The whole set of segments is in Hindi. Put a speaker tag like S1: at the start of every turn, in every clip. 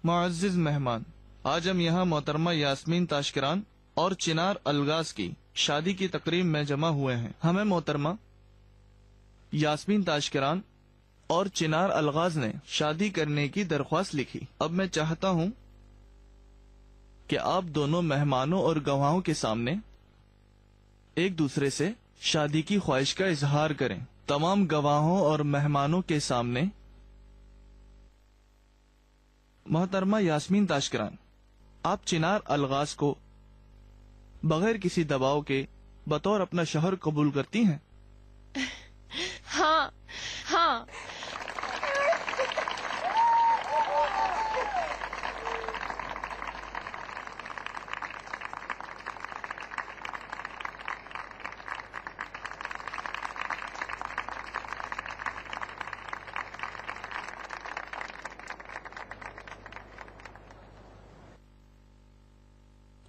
S1: मुअज़्ज़िज़ मेहमान, आज हम यहाँ मोहतरमा यास्मीन ताशकिरान और चिनार अलगाज की शादी की तकरीब में जमा हुए हैं। हमें मोहतरमा यास्मीन ताशकिरान और चिनार अलगाज ने शादी करने की दरख्वास्त लिखी। अब मैं चाहता हूँ कि आप दोनों मेहमानों और गवाहों के सामने एक दूसरे से शादी की ख्वाहिश का इजहार करें। तमाम गवाहों और मेहमानों के सामने मोहतरमा यास्मीन ताशकिरान, आप चिनार अलगाज को बगैर किसी दबाव के बतौर अपना शौहर कबूल करती हैं?
S2: हाँ हाँ।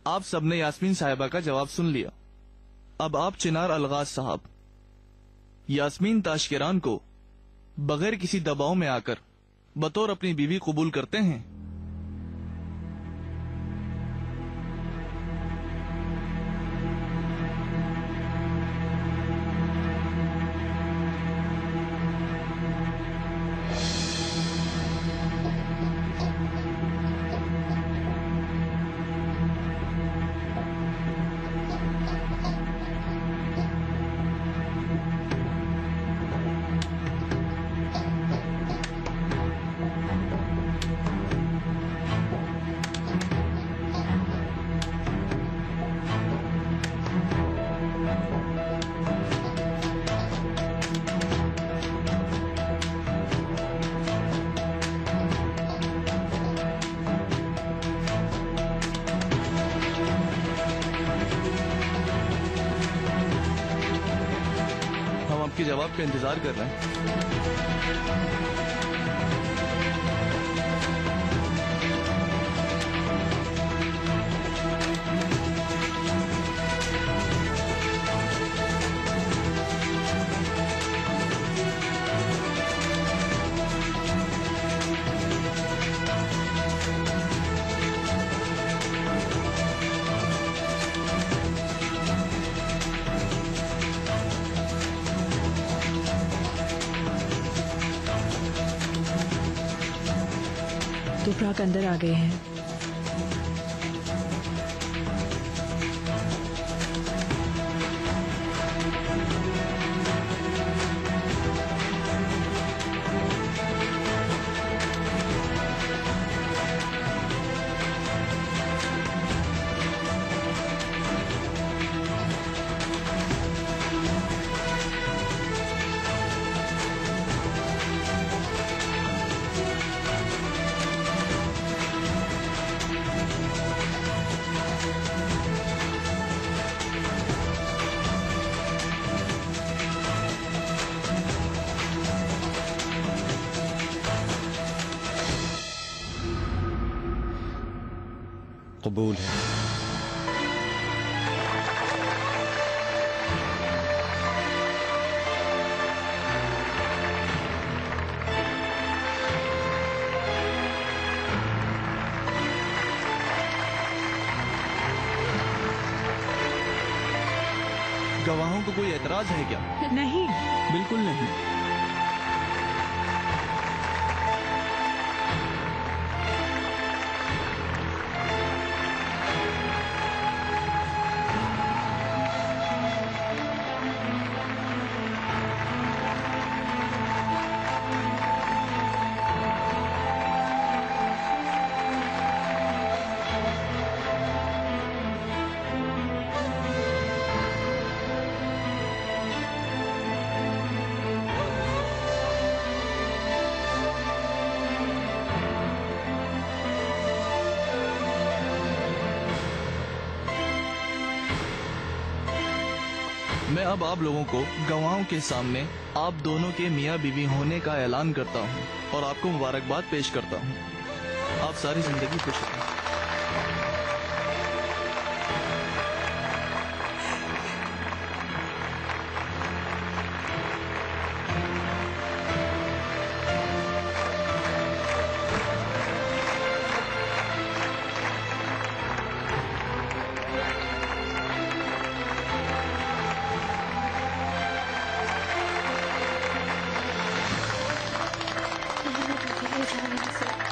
S1: आप सबने यास्मीन साहिबा का जवाब सुन लिया। अब आप चिनार अलगाज साहब यास्मीन ताशकिरान को बगैर किसी दबाव में आकर बतौर अपनी बीवी कबूल करते हैं? आपके जवाब का इंतजार कर रहे हैं।
S3: तुफराक अंदर आ गए हैं।
S4: कबूल है।
S1: गवाहों को कोई एतराज है क्या?
S3: नहीं,
S1: बिल्कुल नहीं। मैं अब आप लोगों को गवाहों के सामने आप दोनों के मियाँ बीवी होने का ऐलान करता हूँ और आपको मुबारकबाद पेश करता हूँ। आप सारी जिंदगी खुश रहें।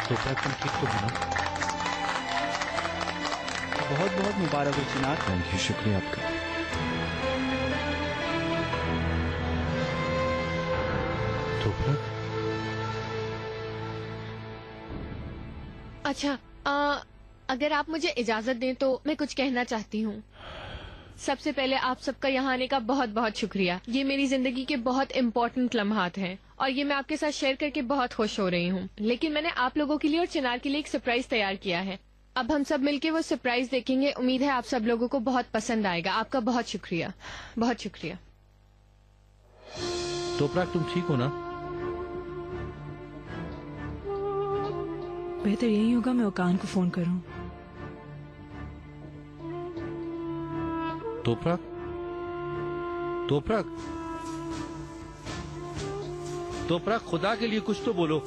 S2: चोपड़ा तुम ठीक तो हो ना?
S4: बहुत बहुत मुबारक हो चिनार।
S2: थैंक यू, शुक्रिया आपका। चोपड़ा
S5: अच्छा, अगर आप मुझे इजाजत दें तो मैं कुछ कहना चाहती हूँ। सबसे पहले आप सबका यहाँ आने का बहुत बहुत शुक्रिया। ये मेरी जिंदगी के बहुत इम्पोर्टेंट लम्हात हैं और ये मैं आपके साथ शेयर करके बहुत खुश हो रही हूँ। लेकिन मैंने आप लोगों के लिए और चिनार के लिए एक सरप्राइज तैयार किया है। अब हम सब मिलके वो सरप्राइज देखेंगे। उम्मीद है आप सब लोगों को बहुत पसंद आएगा। आपका बहुत शुक्रिया, बहुत शुक्रिया।
S2: चोपड़ा तुम ठीक हो ना?
S3: बेहतर यही होगा मैं ओकान को फोन करूं।
S2: तोपरक, तोपरक, तोपरक, खुदा के लिए कुछ तो बोलो।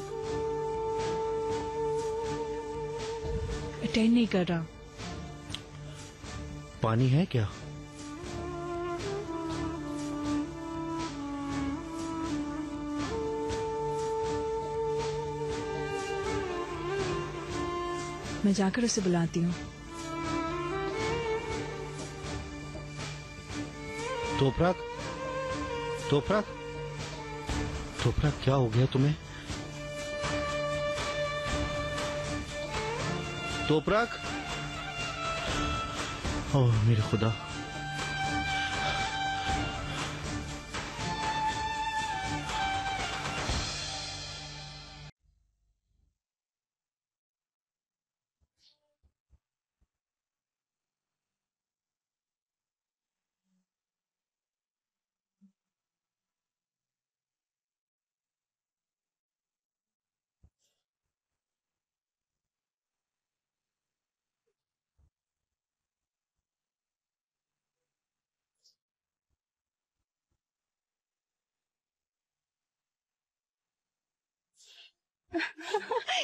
S3: अटेंड नहीं कर रहा।
S2: पानी है क्या?
S3: मैं जाकर उसे बुलाती हूँ।
S2: तोपरक, तोपरक, तोपरक, क्या हो गया तुम्हें? तोपरक, ओह मेरे खुदा।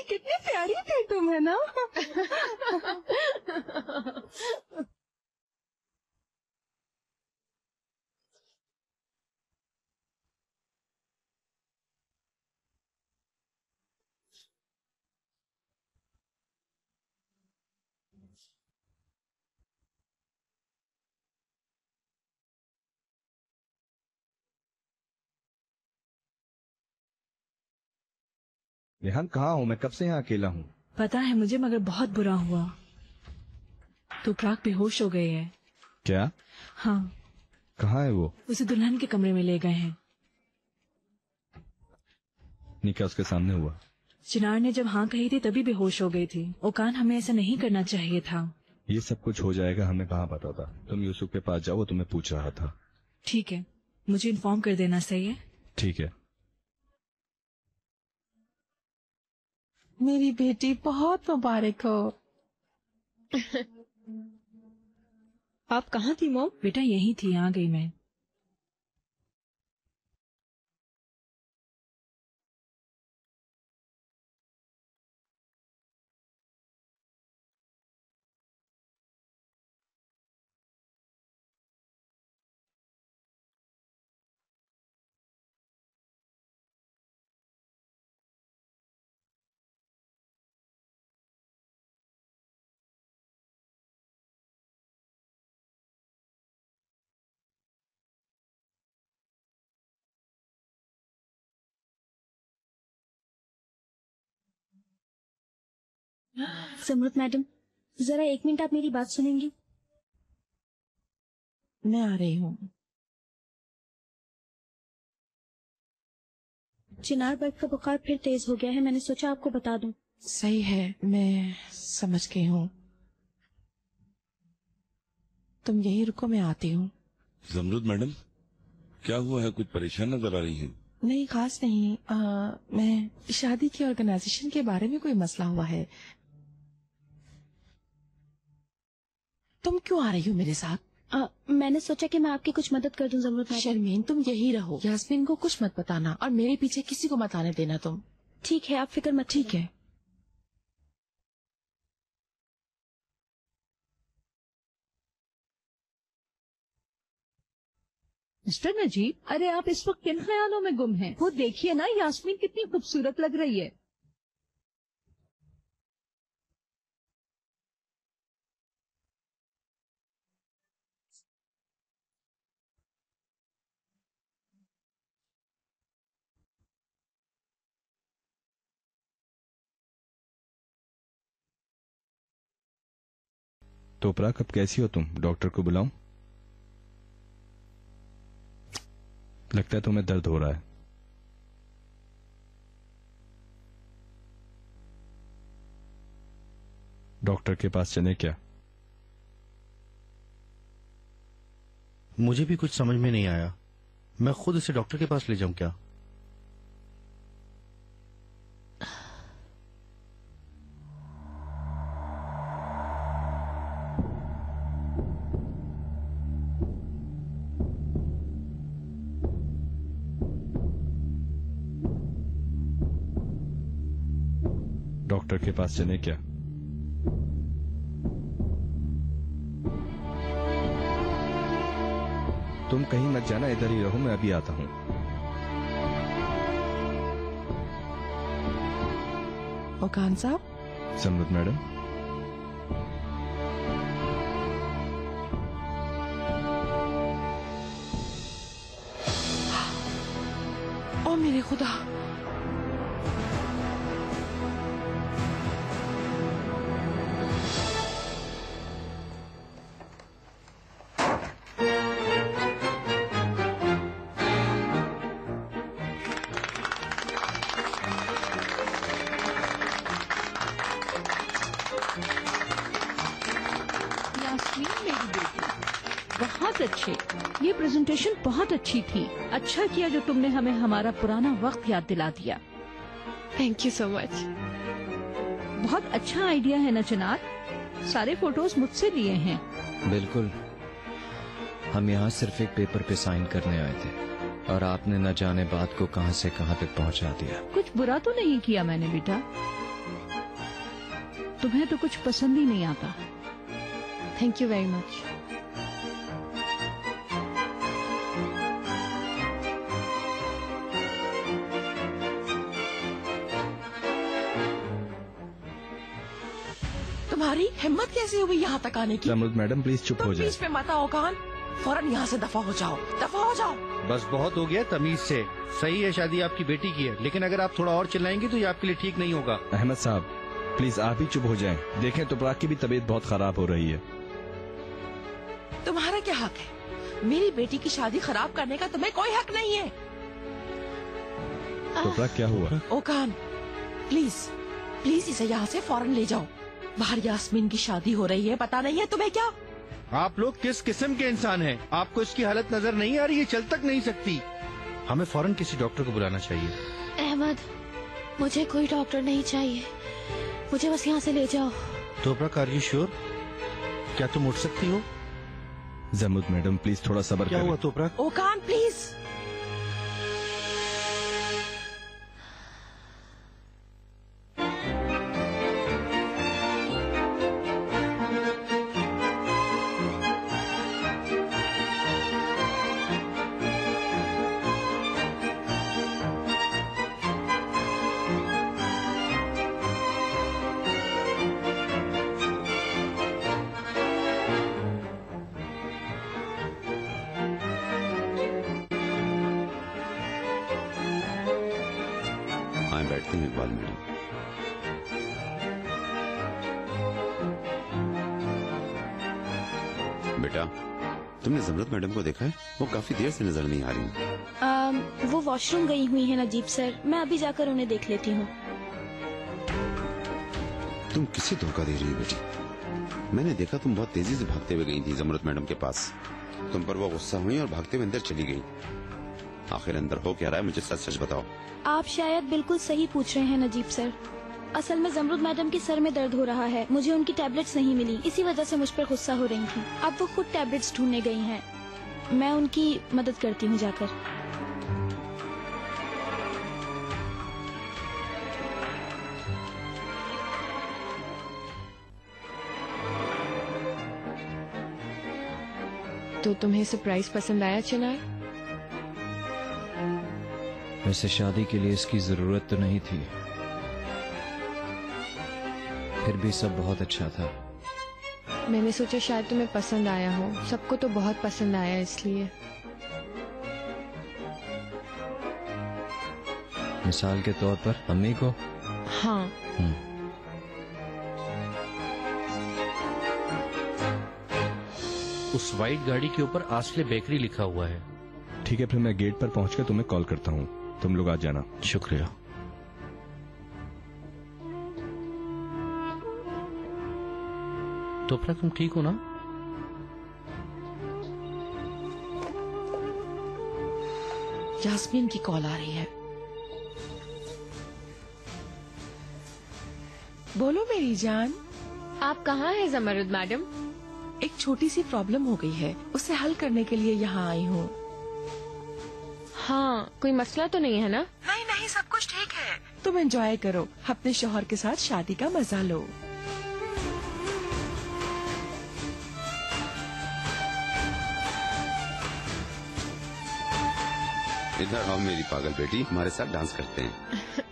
S6: कितनी प्यारी थी तुम, है ना?
S7: रेहान कहाँ हूँ मैं? कब से यहाँ अकेला हूँ?
S3: पता है मुझे, मगर बहुत बुरा हुआ। तो प्राक बेहोश हो गए हैं।
S7: क्या?
S3: हाँ।
S7: कहाँ है वो?
S3: उसे दुल्हन के कमरे में ले गए हैं।
S7: निका उसके सामने हुआ?
S3: चिनार ने जब हाँ कही थी तभी बेहोश हो गई थी। ओकान, हमें ऐसा नहीं करना चाहिए था।
S7: ये सब कुछ हो जाएगा हमें कहाँ पता था। तुम यूसुफ के पास जाओ, वो तुम्हें पूछ रहा था।
S3: ठीक है, मुझे इन्फॉर्म कर देना, सही है?
S7: ठीक है।
S6: मेरी बेटी बहुत मुबारक हो।
S5: आप कहाँ थी मॉम?
S3: बेटा यही थी, आ गई मैं।
S8: समृत मैडम, जरा 1 मिनट आप मेरी बात सुनेंगी?
S6: मैं आ रही हूँ।
S8: चिनार बर्ग का बुखार फिर तेज हो गया है, मैंने सोचा आपको बता दूं।
S6: सही है, मैं समझ गई हूँ। तुम यही रुको, मैं आती हूँ।
S9: जमरुद मैडम, क्या हुआ है? कुछ परेशान नजर आ रही हैं।
S6: नहीं, खास नहीं। मैं शादी की ऑर्गेनाइजेशन के बारे में कोई मसला हुआ है। तुम क्यों आ रही हो मेरे साथ?
S8: मैंने सोचा कि मैं आपकी कुछ मदद कर दूं जमरुत मैडम।
S6: शर्मीन, तुम यही रहो। यास्मीन को कुछ मत बताना और मेरे पीछे किसी को मत आने देना तुम।
S8: ठीक है, आप फिक्र मत।
S6: ठीक है।
S10: मिस्टर नजीब, अरे आप इस वक्त किन ख्यालों में गुम हैं? वो देखिए ना, यास्मीन कितनी खूबसूरत लग रही है।
S7: तोपरा, कब कैसी हो तुम? डॉक्टर को बुलाऊं? लगता है तुम्हें दर्द हो रहा है। डॉक्टर के पास चले क्या?
S2: मुझे भी कुछ समझ में नहीं आया। मैं खुद इसे डॉक्टर के पास ले जाऊं क्या?
S7: डॉक्टर के पास चले क्या? तुम कहीं मत जाना, इधर ही रहो, मैं अभी आता हूं।
S6: ओकान साहब,
S7: जमरुद मैडम,
S6: ओ मेरे खुदा,
S10: यास्मीन मेरी बेटी, बहुत अच्छे। ये प्रेजेंटेशन बहुत अच्छी थी। अच्छा किया जो तुमने हमें हमारा पुराना वक्त याद दिला दिया।
S5: Thank you so much.
S10: बहुत अच्छा आइडिया है ना चिनार? सारे फोटोज मुझसे लिए हैं।
S11: बिल्कुल, हम यहाँ सिर्फ एक पेपर पे साइन करने आए थे और आपने न जाने बात को कहां से कहां तक पहुंचा दिया।
S10: कुछ बुरा तो नहीं किया मैंने बेटा, तुम्हें तो कुछ पसंद ही नहीं आता।
S5: Thank you very much.
S6: तुम्हारी हिम्मत कैसे हुई यहाँ तक आने की?
S7: जमरुद मैडम प्लीज चुप हो जाए।
S6: प्लीज पे मत आओ ओकान, फौरन यहाँ से दफा हो जाओ, दफा हो जाओ।
S2: बस बहुत हो गया तमीज से। सही है, शादी आपकी बेटी की है, लेकिन अगर आप थोड़ा और चिल्लाएंगे तो ये आपके लिए ठीक नहीं होगा।
S7: अहमद साहब प्लीज आप ही चुप हो जाएं। देखें तोपरा की भी तबीयत बहुत खराब हो रही है।
S6: तुम्हारा क्या हक है? मेरी बेटी की शादी खराब करने का तुम्हें कोई हक नहीं है।
S7: तोपरा क्या हुआ?
S6: ओकान प्लीज प्लीज इसे यहाँ से फौरन ले जाओ। बाहर यास्मीन की शादी हो रही है, पता नहीं है तुम्हें क्या?
S2: आप लोग किस किस्म के इंसान हैं? आपको इसकी हालत नजर नहीं आ रही है? चल तक नहीं सकती। हमें फौरन किसी डॉक्टर को बुलाना चाहिए।
S8: अहमद, मुझे कोई डॉक्टर नहीं चाहिए, मुझे बस यहाँ से ले जाओ।
S2: तोपरा, आर यू श्योर? क्या तुम उठ सकती हो?
S7: जमरुद मैडम प्लीज थोड़ा सब्र
S2: क्या
S7: करें।
S2: हुआ तोपरा?
S6: Okan please.
S9: आए बैठते हैं इकबाल मैडम। बेटा, तुमने जमरुद मैडम को देखा है? वो काफी देर से नजर नहीं आ रही।
S8: वो वॉशरूम गई हुई है नजीब सर, मैं अभी जाकर उन्हें देख लेती हूँ।
S9: तुम किसे धोखा दे रही हो बेटी? मैंने देखा तुम बहुत तेजी से भागते हुए गई थी जमरुद मैडम के पास। तुम पर वो गुस्सा हुई और भागते हुए अंदर चली गई। आखिर अंदर हो क्या रहा है, मुझे सच सच बताओ।
S8: आप शायद बिल्कुल सही पूछ रहे हैं नजीब सर। असल में जमरुद मैडम के सर में दर्द हो रहा है, मुझे उनकी टैबलेट्स नहीं मिली, इसी वजह से मुझ पर गुस्सा हो रही थी। अब वो खुद टैबलेट्स ढूंढने गई हैं, मैं उनकी मदद करती हूँ जाकर।
S5: तो तुम्हें सरप्राइज पसंद आया चिनार?
S11: वैसे शादी के लिए इसकी जरूरत तो नहीं थी, फिर भी सब बहुत अच्छा था।
S5: मैंने सोचा शायद तुम्हें पसंद आया हो। सबको तो बहुत पसंद आया, इसलिए।
S11: मिसाल के तौर पर अम्मी को।
S5: हाँ।
S2: उस वाइट गाड़ी के ऊपर आसले बेकरी लिखा हुआ है।
S7: ठीक है, फिर मैं गेट पर पहुंचकर तुम्हें कॉल करता हूँ, तुम लोग आ जाना।
S2: शुक्रिया। तो तुम ठीक हो ना?
S6: यास्मीन की कॉल आ रही है। बोलो मेरी जान।
S5: आप कहाँ हैं जमरुद मैडम?
S6: एक छोटी सी प्रॉब्लम हो गई है, उसे हल करने के लिए यहाँ आई हूँ।
S5: हाँ, कोई मसला तो नहीं है ना?
S6: नहीं नहीं, सब कुछ ठीक है। तुम एंजॉय करो, अपने शौहर के साथ शादी का मजा लो।
S9: इधर आओ मेरी पागल बेटी, हमारे साथ डांस करते हैं।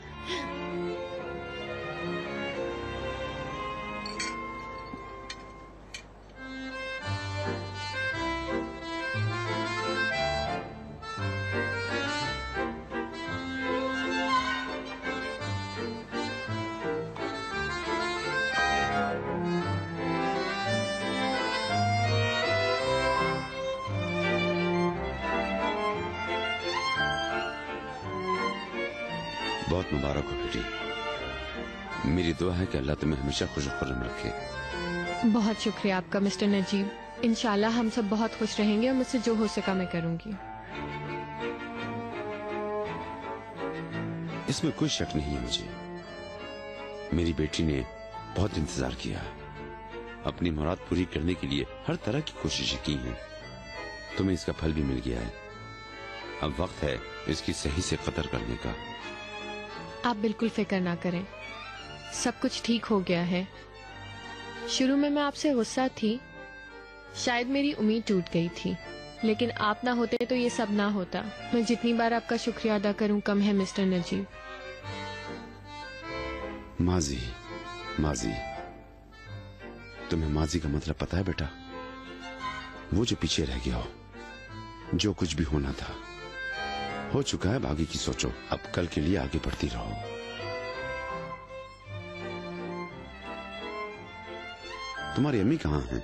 S9: बहुत मुबारक हो बेटी। मेरी दुआ है कि अल्लाह तुम्हें हमेशा खुश खुर्रम रखे।
S5: बहुत शुक्रिया आपका मिस्टर नजीब। इंशाल्लाह हम सब बहुत खुश रहेंगे और मुझसे जो हो सका मैं करूंगी।
S9: इसमें कोई शक नहीं है मुझे। मेरी बेटी ने बहुत इंतजार किया, अपनी मुराद पूरी करने के लिए हर तरह की कोशिशें की हैं। तुम्हें इसका फल भी मिल गया है। अब वक्त है इसकी सही से कदर करने का।
S5: आप बिल्कुल फिक्र ना करें, सब कुछ ठीक हो गया है। शुरू में मैं आपसे गुस्सा थी, शायद मेरी उम्मीद टूट गई थी, लेकिन आप ना होते तो ये सब ना होता। मैं जितनी बार आपका शुक्रिया अदा करूं कम है मिस्टर नजीब।
S9: माजी, माजी, तुम्हें माजी का मतलब पता है बेटा? वो जो पीछे रह गया हो, जो कुछ भी होना था हो चुका है। आगे की सोचो, अब कल के लिए आगे बढ़ती रहो। तुम्हारी अम्मी कहाँ हैं?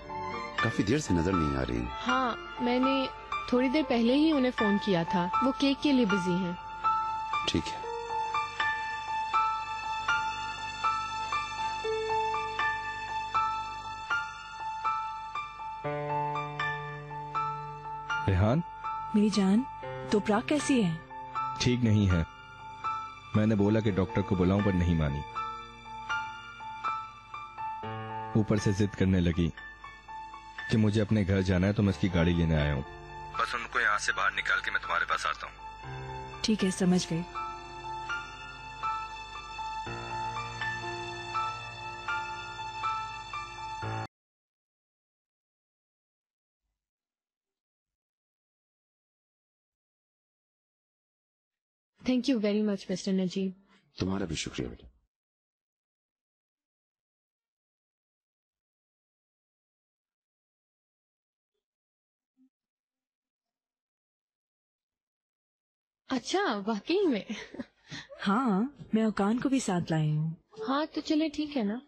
S9: काफी देर से नजर नहीं आ रही।
S5: हाँ, मैंने थोड़ी देर पहले ही उन्हें फोन किया था, वो केक के लिए बिजी हैं।
S9: ठीक है।
S7: रेहान,
S3: मेरी जान, तो प्राग कैसी है?
S7: ठीक नहीं है। मैंने बोला कि डॉक्टर को बुलाऊं पर नहीं मानी। ऊपर से जिद करने लगी कि मुझे अपने घर जाना है, तो मैं इसकी गाड़ी लेने आया हूँ। बस उनको यहाँ से बाहर निकाल के मैं तुम्हारे पास आता हूँ।
S3: ठीक है, समझ गई।
S5: Thank you very much mister Najeeb.
S9: तुम्हारा भी शुक्रिया बेटा।
S5: अच्छा, वाकई में?
S3: हाँ, मैं औकान को भी साथ लाई हूँ।
S5: हाँ, तो चले ठीक है ना।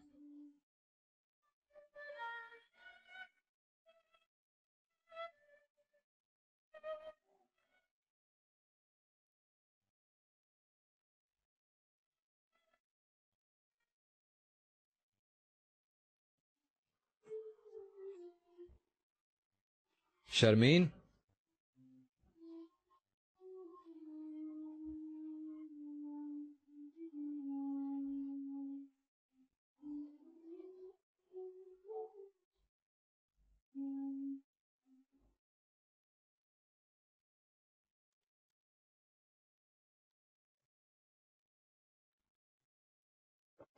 S11: शर्मीन,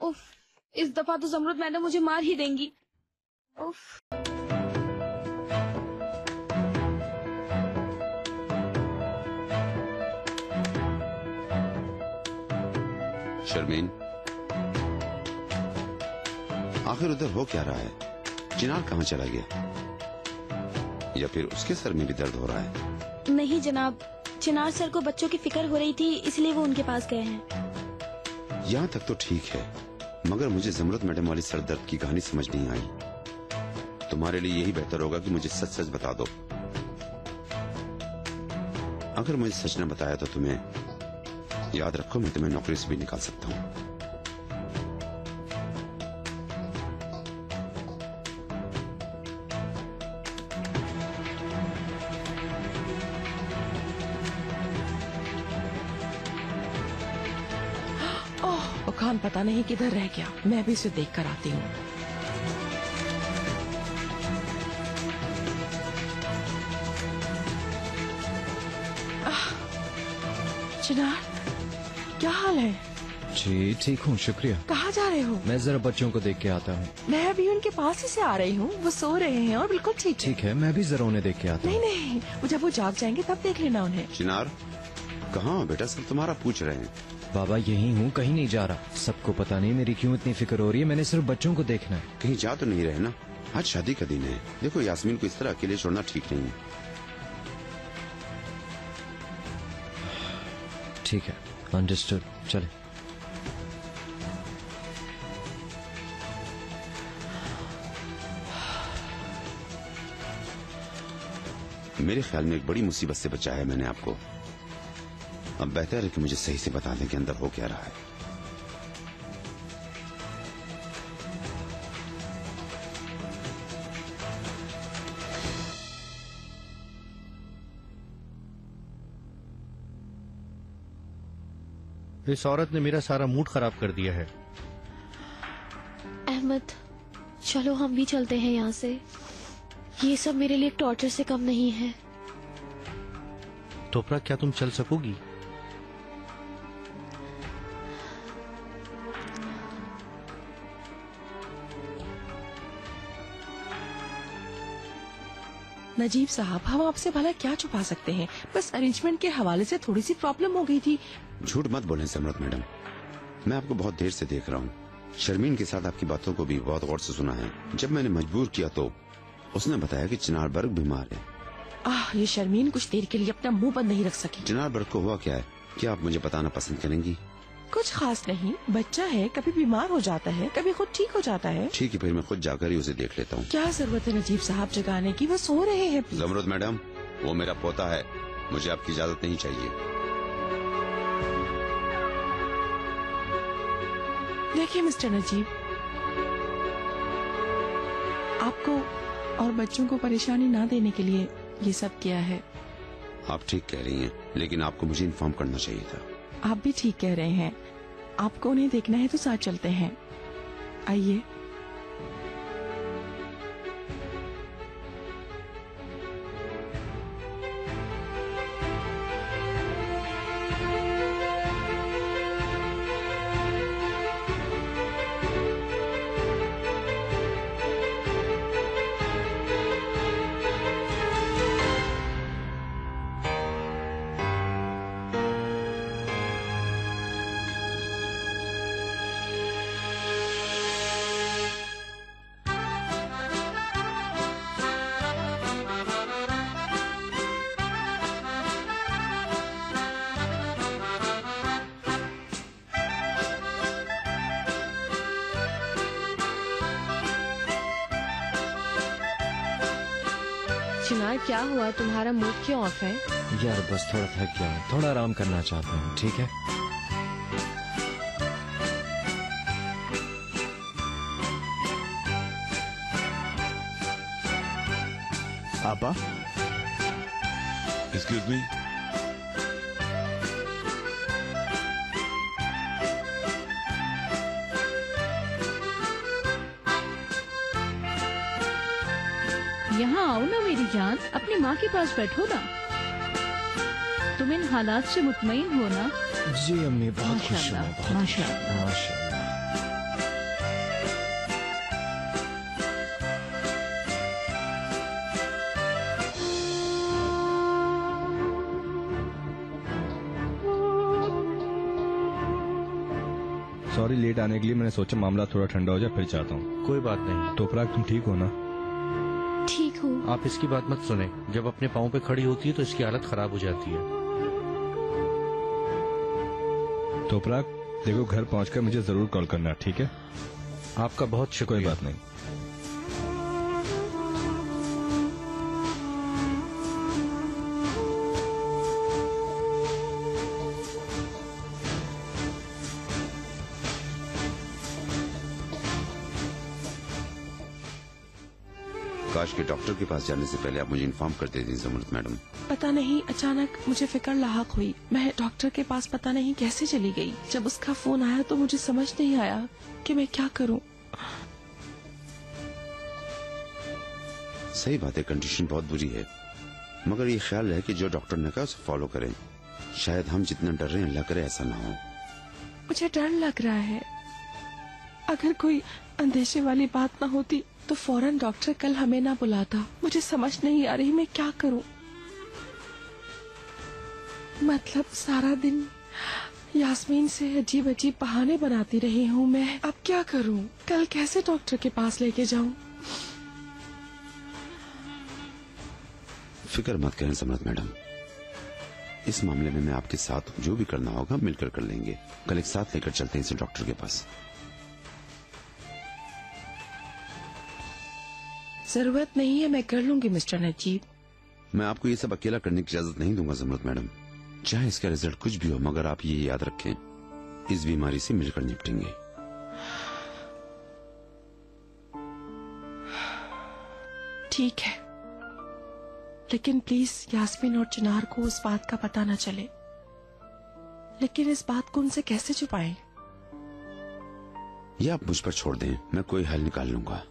S8: उफ, इस दफा तो जमरुद मैडम मुझे मार ही देंगी। उफ।
S9: शर्मीन, आखिर उधर हो क्या रहा है? चिनार कहाँ चला गया? या फिर उसके सर में भी दर्द हो रहा है?
S8: नहीं जनाब, चिनार सर को बच्चों की फिक्र हो रही थी, इसलिए वो उनके पास गए हैं।
S9: यहाँ तक तो ठीक है, मगर मुझे जमरुद मैडम वाली सर दर्द की कहानी समझ नहीं आई। तुम्हारे लिए यही बेहतर होगा कि मुझे सच सच बता दो। अगर मुझे सच न बताया तो तुम्हें याद रखो, मैं तुम्हें नौकरी से भी निकाल सकता हूँ।
S6: ओह, खान पता नहीं किधर रह गया। मैं भी उसे देख कर आती हूँ। चिनार, क्या हाल है?
S11: जी ठीक हूँ, शुक्रिया।
S6: कहाँ जा रहे हो?
S11: मैं जरा बच्चों को देख के आता हूँ।
S6: मैं अभी उनके पास ही से आ रही हूँ। वो सो रहे हैं और बिल्कुल ठीक है।
S11: ठीक है, मैं भी जरा उन्हें देख के आता हूँ।
S6: नहीं नहीं, वो जब वो जाग जाएंगे तब देख लेना उन्हें।
S9: चिनार, कहाँ बेटा? सब तुम्हारा पूछ रहे हैं।
S11: बाबा यही हूँ, कहीं नहीं जा रहा। सबको पता नहीं मेरी क्यों इतनी फिक्र हो रही है। मैंने सिर्फ बच्चों को देखना है।
S9: कहीं जा तो नहीं रहे ना? आज शादी का दिन है। देखो, यास्मीन को इस तरह अकेले छोड़ना ठीक नहीं है।
S11: ठीक है, अंडरस्टूड। चले।
S9: मेरे ख्याल में एक बड़ी मुसीबत से बचाया है मैंने आपको। अब बेहतर है कि मुझे सही से बता दें कि अंदर हो क्या रहा है।
S2: इस औरत ने मेरा सारा मूड खराब कर दिया है।
S8: अहमद, चलो हम भी चलते हैं यहाँ से। ये सब मेरे लिए टॉर्चर से कम नहीं है।
S2: तोपरा, क्या तुम चल सकोगी?
S6: नजीब साहब, हम आपसे भला क्या छुपा सकते हैं? बस अरेंजमेंट के हवाले से थोड़ी सी प्रॉब्लम हो गई थी।
S9: झूठ मत बोलें समरत मैडम, मैं आपको बहुत देर से देख रहा हूँ। शर्मीन के साथ आपकी बातों को भी बहुत गौर से सुना है। जब मैंने मजबूर किया तो उसने बताया कि चिनार बर्ग बीमार है।
S6: ये शर्मीन कुछ देर के लिए अपना मुंह बंद नहीं रख सकी।
S9: चिनार बर्ग को हुआ क्या है? क्या आप मुझे बताना पसंद करेंगी?
S6: कुछ खास नहीं, बच्चा है, कभी बीमार हो जाता है, कभी खुद ठीक हो जाता है।
S9: ठीक है, फिर मैं खुद जाकर ही उसे देख लेता हूँ।
S6: क्या जरूरत है नजीब साहब जगाने की? वो सो रहे हैं।
S9: जमरुद मैडम, वो मेरा पोता है, मुझे आपकी इजाजत नहीं चाहिए।
S6: देखिए मिस्टर नजीब, आपको और बच्चों को परेशानी ना देने के लिए ये सब किया है।
S9: आप ठीक कह रही हैं, लेकिन आपको मुझे इन्फॉर्म करना चाहिए था।
S6: आप भी ठीक कह रहे हैं। आपको उन्हें देखना है तो साथ चलते हैं। आइए।
S5: चिनार, क्या हुआ? तुम्हारा मूड क्यों ऑफ है?
S11: यार बस थोड़ा थक गया हूँ, थोड़ा आराम करना चाहता हूँ। ठीक है?
S12: आपा, एक्सक्यूज मी।
S10: यहाँ आओ ना मेरी जान, अपनी माँ के पास बैठो ना। तुम इन हालात से मुतमईन हो ना?
S11: जी अम्मी, बहुत खुश हूँ।
S10: माशाअल्लाह।
S11: माशाअल्लाह।
S7: सॉरी लेट आने के लिए। मैंने सोचा मामला थोड़ा ठंडा हो जाए फिर चाहता हूँ।
S2: कोई बात नहीं।
S7: तोपराग, तुम ठीक हो ना?
S8: ठीक हूँ।
S2: आप इसकी बात मत सुने। जब अपने पाँव पे खड़ी होती है तो इसकी हालत खराब हो जाती है।
S7: तोपराग, देखो घर पहुंचकर मुझे जरूर कॉल करना, ठीक है?
S2: आपका बहुत शुक्रिया।
S7: कोई बात नहीं।
S9: काश के डॉक्टर के पास जाने से पहले आप मुझे इन्फॉर्म कर देती ज़मरुद मैडम।
S6: पता नहीं अचानक मुझे फिक्र लाहक हुई। मैं डॉक्टर के पास पता नहीं कैसे चली गई। जब उसका फोन आया तो मुझे समझ नहीं आया कि मैं क्या करूं।
S9: सही बात है, कंडीशन बहुत बुरी है, मगर ये ख्याल है कि जो डॉक्टर ने कहा उसे फॉलो करें। शायद हम जितना डर रहे हैं अल्लाह करे ऐसा ना हो।
S6: मुझे डर लग रहा है। अगर कोई अंदेशे वाली बात ना होती तो फौरन डॉक्टर कल हमें ना बुलाता। मुझे समझ नहीं आ रही मैं क्या करूं। मतलब सारा दिन यास्मीन से अजीब अजीब बहाने बनाती रही हूं मैं। अब क्या करूं? कल कैसे डॉक्टर के पास लेके जाऊं?
S9: फिक्र मत करें ज़मरुद मैडम, इस मामले में मैं आपके साथ हूं। जो भी करना होगा मिलकर कर लेंगे। कल एक साथ लेकर चलते हैं इसे डॉक्टर के पास।
S6: जरूरत नहीं है, मैं कर लूंगी मिस्टर नजीब।
S9: मैं आपको ये सब अकेला करने की इजाजत नहीं दूंगा ज़मरुद मैडम। चाहे इसका रिजल्ट कुछ भी हो, मगर आप ये याद रखें, इस बीमारी से मिलकर निपटेंगे।
S6: ठीक है, लेकिन प्लीज यास्मीन और चिनार को उस बात का पता न चले। लेकिन इस बात को उनसे कैसे छुपाएं?
S9: ये आप मुझ पर छोड़ दें, मैं कोई हल निकाल लूंगा।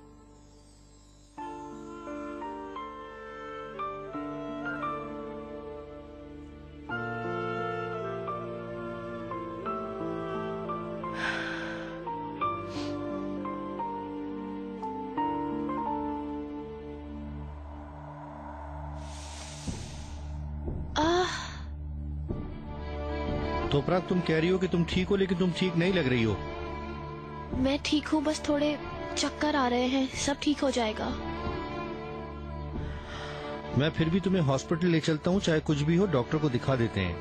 S2: तोपराग, तुम कह रही हो कि तुम ठीक हो, लेकिन तुम ठीक नहीं लग रही हो।
S8: मैं ठीक हूँ, बस थोड़े चक्कर आ रहे हैं। सब ठीक हो जाएगा।
S2: मैं फिर भी तुम्हें हॉस्पिटल ले चलता हूँ, चाहे कुछ भी हो डॉक्टर को दिखा देते हैं।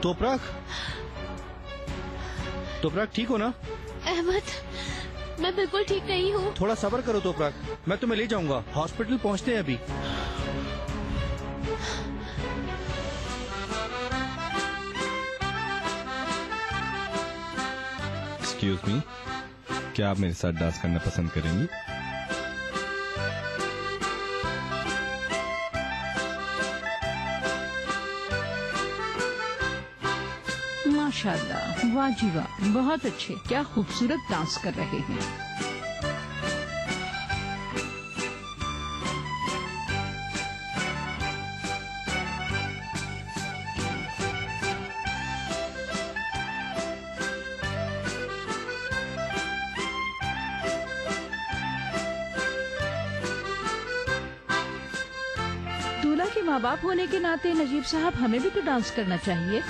S2: तोपराग, तोपराग ठीक हो ना?
S8: अहमद, मैं बिल्कुल ठीक नहीं हूँ।
S2: थोड़ा सब्र करो तोपराग, मैं तुम्हें ले जाऊंगा। हॉस्पिटल पहुँचते हैं अभी।
S7: एक्सक्यूज मी, क्या आप मेरे साथ डांस करना पसंद करेंगी?
S10: माशाल्लाह, वाह जी वाह, बहुत अच्छे, क्या खूबसूरत डांस कर रहे हैं। दूल्हा के माँ बाप होने के नाते नजीब साहब हमें भी तो डांस करना चाहिए।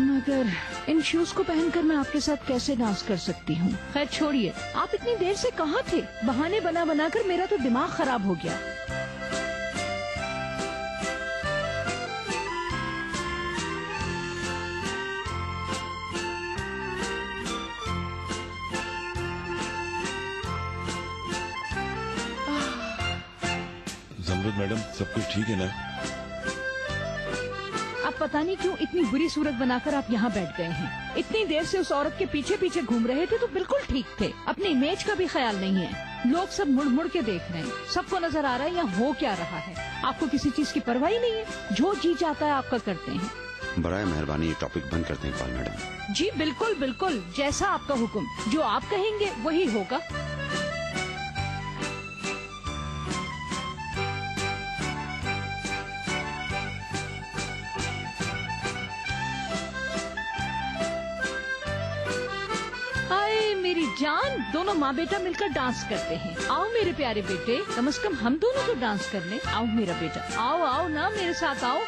S10: मगर इन शूज को पहनकर मैं आपके साथ कैसे डांस कर सकती हूँ? खैर छोड़िए, आप इतनी देर से कहाँ थे? बहाने बना बनाकर मेरा तो दिमाग खराब हो गया।
S13: ज़मरुद मैडम, सब कुछ ठीक है ना?
S10: अब पता नहीं क्यों इतनी बुरी सूरत बनाकर आप यहाँ बैठ गए हैं। इतनी देर से उस औरत के पीछे पीछे घूम रहे थे तो बिल्कुल ठीक थे। अपनी इमेज का भी ख्याल नहीं है। लोग सब मुड़ मुड़ के देख रहे हैं। सबको नजर आ रहा है यहाँ हो क्या रहा है। आपको किसी चीज की परवाह ही नहीं है। जो जी चाहता है आपका करते हैं।
S9: बराए मेहरबानी ये टॉपिक बंद करते हैं कॉल मैडम।
S10: जी बिल्कुल बिल्कुल, जैसा आपका हुक्म। जो आप कहेंगे वही होगा। जान, दोनों माँ बेटा मिलकर डांस करते हैं। आओ मेरे प्यारे बेटे, कम से कम हम दोनों तो डांस कर लें। आओ मेरा बेटा, आओ आओ ना मेरे साथ आओ।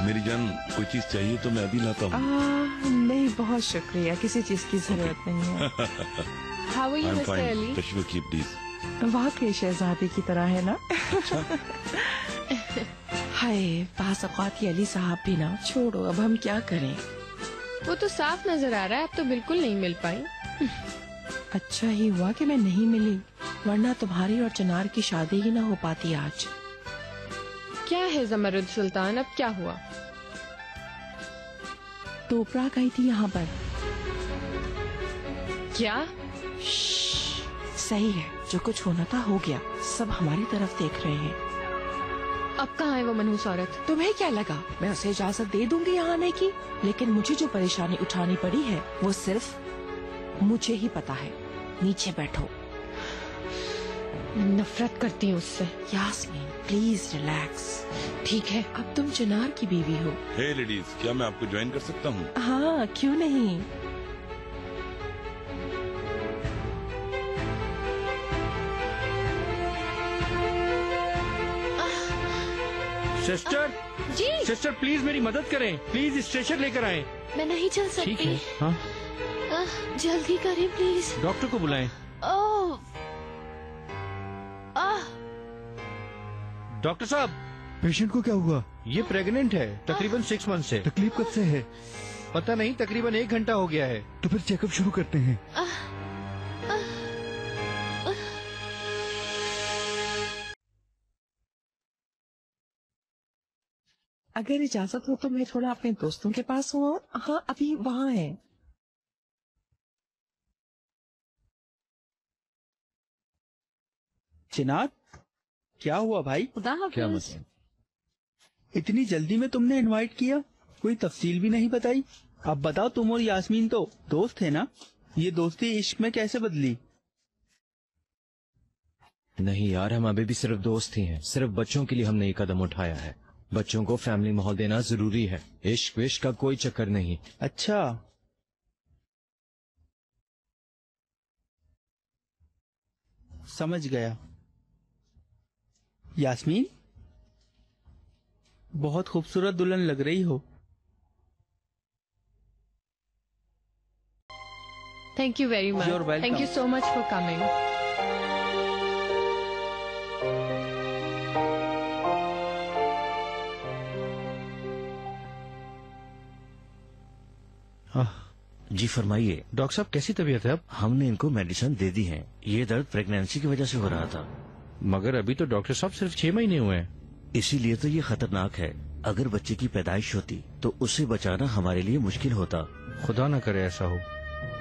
S13: मेरी जान, कोई चीज चाहिए तो मैं अभी लाता हूँ।
S6: नहीं, बहुत शुक्रिया, किसी चीज की जरूरत नहीं है।
S5: How are you,
S13: I'm
S5: Mr.
S13: fine.
S5: Ali?
S13: Tashwa, keep these.
S6: वाकई शहजादी की तरह है ना? हाय, बाज़ औक़ात ये अली साहब भी ना। छोड़ो, अब हम क्या करें।
S5: वो तो साफ नजर आ रहा है, अब तो बिल्कुल नहीं मिल पाई।
S6: अच्छा ही हुआ कि मैं नहीं मिली, वरना तुम्हारी और चिनार की शादी ही ना हो पाती आज।
S5: क्या है जमरुद सुल्तान, अब क्या हुआ?
S6: तोपरा गई थी यहाँ पर।
S5: क्या?
S6: सही है, जो कुछ होना था हो गया, सब हमारी तरफ देख रहे हैं।
S5: अब कहाँ है वो मनहूस औरत?
S6: तुम्हें क्या लगा मैं उसे इजाजत दे दूंगी यहाँ आने की? लेकिन मुझे जो परेशानी उठानी पड़ी है वो सिर्फ मुझे ही पता है। नीचे बैठो।
S5: नफरत करती हूँ उससे।
S6: Yasmin please relax. ठीक है, अब तुम चिनार की बीवी हो।
S13: हे लेडीज, क्या मैं आपको ज्वाइन कर सकता हूँ?
S6: हाँ, क्यों नहीं।
S2: सिस्टर
S5: जी
S2: सिस्टर प्लीज मेरी मदद करें, प्लीज स्ट्रेचर लेकर आएं।
S8: मैं नहीं चल सकती।
S2: ठीक है, हाँ
S8: जल्दी करें प्लीज।
S2: डॉक्टर को बुलाएं।
S8: ओह
S2: डॉक्टर साहब,
S12: पेशेंट को क्या हुआ?
S2: ये प्रेग्नेंट है, तकरीबन 6 मंथ से।
S12: तकलीफ कब से है?
S2: पता नहीं, तकरीबन 1 घंटा हो गया है।
S12: तो फिर चेकअप शुरू करते हैं।
S6: अगर इजाजत हो तो मैं थोड़ा अपने दोस्तों के पास हूँ। हाँ, अभी वहाँ है।
S4: चिनार, क्या हुआ भाई?
S3: खुदा
S11: क्या
S3: हाफिज।
S11: मतलब?
S4: इतनी जल्दी में तुमने इनवाइट किया, कोई तफसील भी नहीं बताई। अब बताओ, तुम और यास्मीन तो दोस्त थे ना, ये दोस्ती इश्क में कैसे बदली?
S11: नहीं यार, हम अभी भी सिर्फ दोस्त ही हैं। सिर्फ बच्चों के लिए हमने ये कदम उठाया है। बच्चों को फैमिली माहौल देना जरूरी है। इश्क विश्क का कोई चक्कर नहीं।
S4: अच्छा, समझ गया। यास्मीन, बहुत खूबसूरत दुल्हन लग रही हो।
S5: Thank you very much.
S4: You're welcome.
S5: Thank you so much for coming.
S14: जी फरमाइए।
S2: डॉक्टर साहब, कैसी तबीयत है अब?
S14: हमने इनको मेडिसिन दे दी है। ये दर्द प्रेगनेंसी की वजह से हो रहा था।
S2: मगर अभी तो डॉक्टर साहब सिर्फ 6 महीने हुए हैं।
S14: इसीलिए तो ये खतरनाक है। अगर बच्चे की पैदाइश होती तो उसे बचाना हमारे लिए मुश्किल होता।
S2: खुदा न करे ऐसा हो।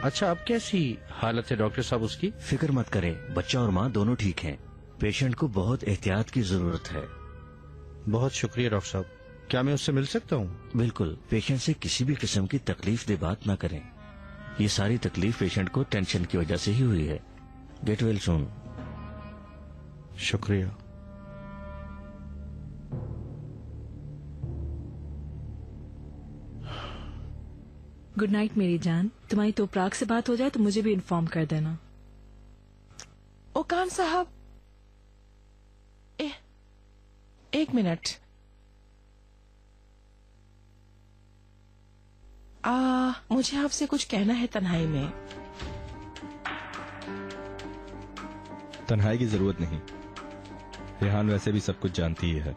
S2: अच्छा, अब कैसी हालत है डॉक्टर साहब उसकी?
S14: फिक्र मत करें, बच्चा और माँ दोनों ठीक हैं। पेशेंट को बहुत एहतियात की जरूरत है।
S2: बहुत शुक्रिया डॉक्टर साहब। क्या मैं उससे मिल सकता हूँ?
S14: बिल्कुल। पेशेंट से किसी भी किस्म की तकलीफ दे बात ना करें। ये सारी तकलीफ पेशेंट को टेंशन की वजह से ही हुई है। Get well soon.
S2: शुक्रिया।
S3: गुड नाइट मेरी जान। तुम्हारी तोपराग से बात हो जाए तो मुझे भी इन्फॉर्म कर देना।
S6: ओकान साहब, एक मिनट। मुझे आपसे कुछ कहना है तन्हाई में।
S7: तन्हाई की जरूरत नहीं, रेहान वैसे भी सब कुछ जानती ही है।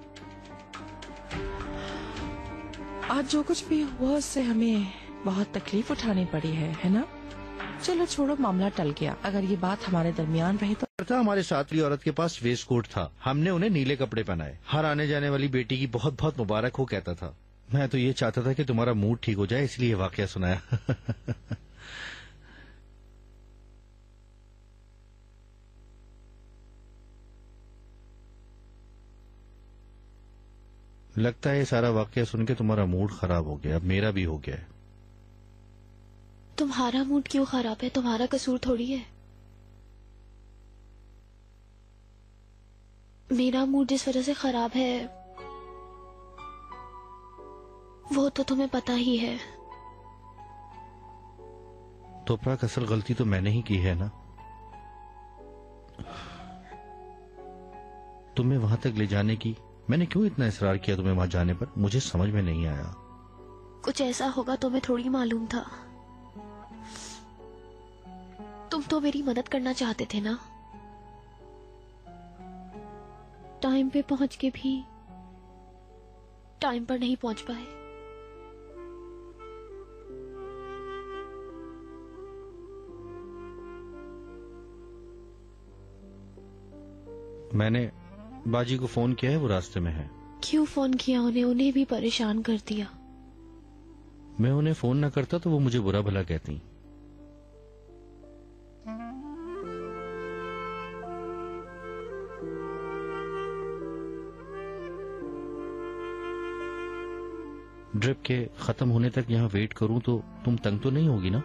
S6: आज जो कुछ भी हुआ उससे हमें बहुत तकलीफ उठानी पड़ी है ना? चलो छोड़ो, मामला टल गया। अगर ये बात हमारे दरमियान रही तो।
S2: हमारे साथ वाली औरत के पास वेस्ट कोट था, हमने उन्हें नीले कपड़े पहनाए। हर आने जाने वाली बेटी की बहुत बहुत मुबारक हो कहता था। मैं तो ये चाहता था कि तुम्हारा मूड ठीक हो जाए, इसलिए वाकया सुनाया। लगता है ये सारा वाकया सुन के तुम्हारा मूड खराब हो गया। अब मेरा भी हो गया है।
S8: तुम्हारा मूड क्यों खराब है? तुम्हारा कसूर थोड़ी है। मेरा मूड जिस वजह से खराब है वो तो तुम्हें पता ही है।
S2: तो असल गलती तो मैंने ही की है ना। तुम्हें वहां तक ले जाने की मैंने क्यों इतना इसरार किया तुम्हें वहां जाने पर, मुझे समझ में नहीं आया।
S8: कुछ ऐसा होगा तुम्हें थोड़ी मालूम था। तुम तो मेरी मदद करना चाहते थे ना। टाइम पे पहुंच के भी टाइम पर नहीं पहुंच पाए।
S2: मैंने बाजी को फोन किया है, वो रास्ते में है।
S8: क्यों फोन किया उन्हें भी परेशान कर दिया।
S2: मैं उन्हें फोन न करता तो वो मुझे बुरा भला कहती। ड्रिप के खत्म होने तक यहाँ वेट करूं तो तुम तंग तो नहीं होगी ना?